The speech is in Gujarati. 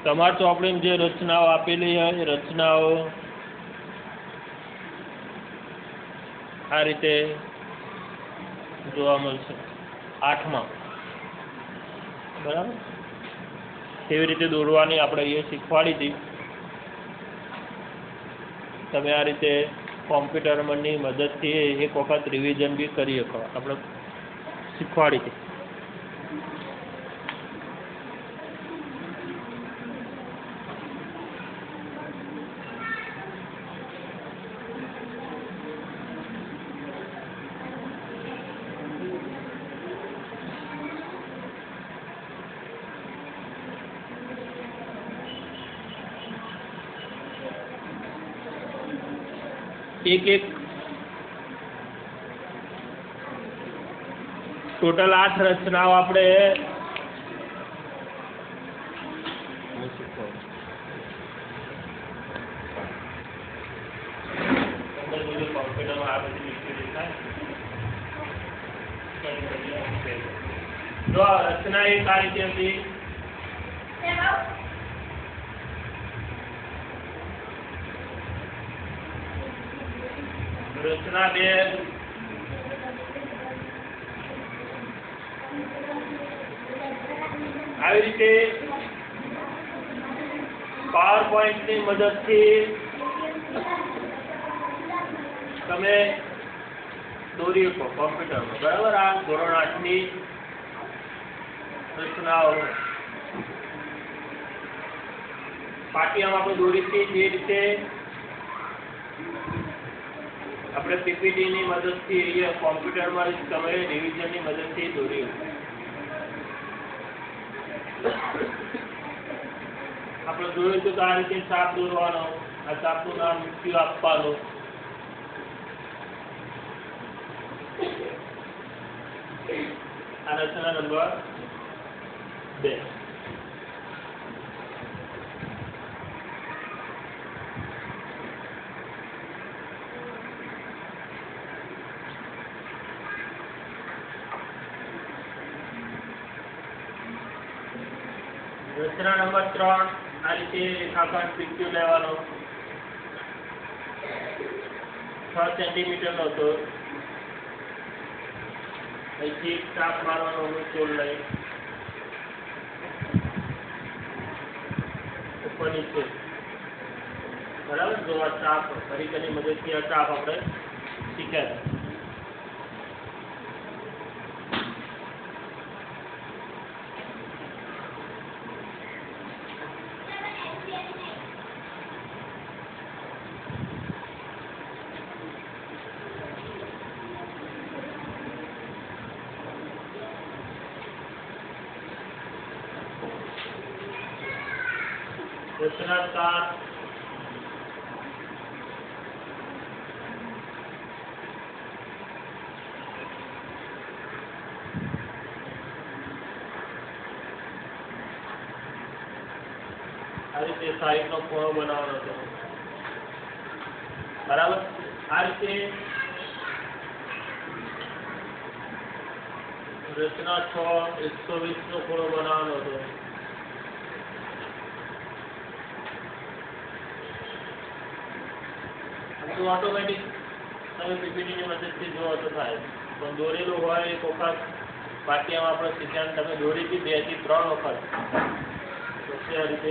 તમારી ચોપડીમાં જે રચનાઓ આપેલી હોય એ રચનાઓ આ રીતે જોવા મળશે 8માં. બરાબર, કેવી રીતે દોરવાની આપણે એ શીખવાડી હતી. તમે આ રીતે કોમ્પ્યુટરની મદદથી એક વખત રિવિઝન બી કરી શકો. આપણે શીખવાડી હતી. એક ટોટલ 8 રચનાઓ આપણે જો રચના એક આ રીતે હતી. રચના 2 આવી રીતે પાવર પોઈન્ટની મદદથી તમે દોરી શકો કોમ્પ્યુટરમાં. બરાબર, આ ધોરણ 8ની રચનાઓ પાટિયામાં આપણે દોરીથી જે રીતે આપણે પીપીટીની મદદથી કોમ્પ્યુટરમાં તમે રિવિઝનની મદદથી દોરી આપણે જોયું હતું કે આ રીતે ચાપ દોરવાનો. આ ચાપનું નામ ક્યુ આપવાનું. આ રચના નંબર 2. રચના નંબર 3 આ રીતે રેખાખંડ પીક્યુ લેવાનો. 6 સેન્ટીમીટરનો હતો. અહીંથી ચાપ મારવાનો મૂળ લઈ ઉપર નીચે. બરાબર, જો આ ચાપ તરીકેની મદદથી આ ચાપ આપણે શીખ્યા. રચના 4 આ રીતે સાઈડનો ખૂણો બનાવવાનો છે. બરાબર, આ રીતે રચના 6 120નો ખૂણો બનાવવાનો છે. ઓટોમેટિક તમે પીપીટીની મદદથી જોવો તો થાય, પણ દોરેલું હોય એક વખત પાટિયામાં આપણે શીખ્યા તમે દોરીથી 2 થી 3 વખત આ રીતે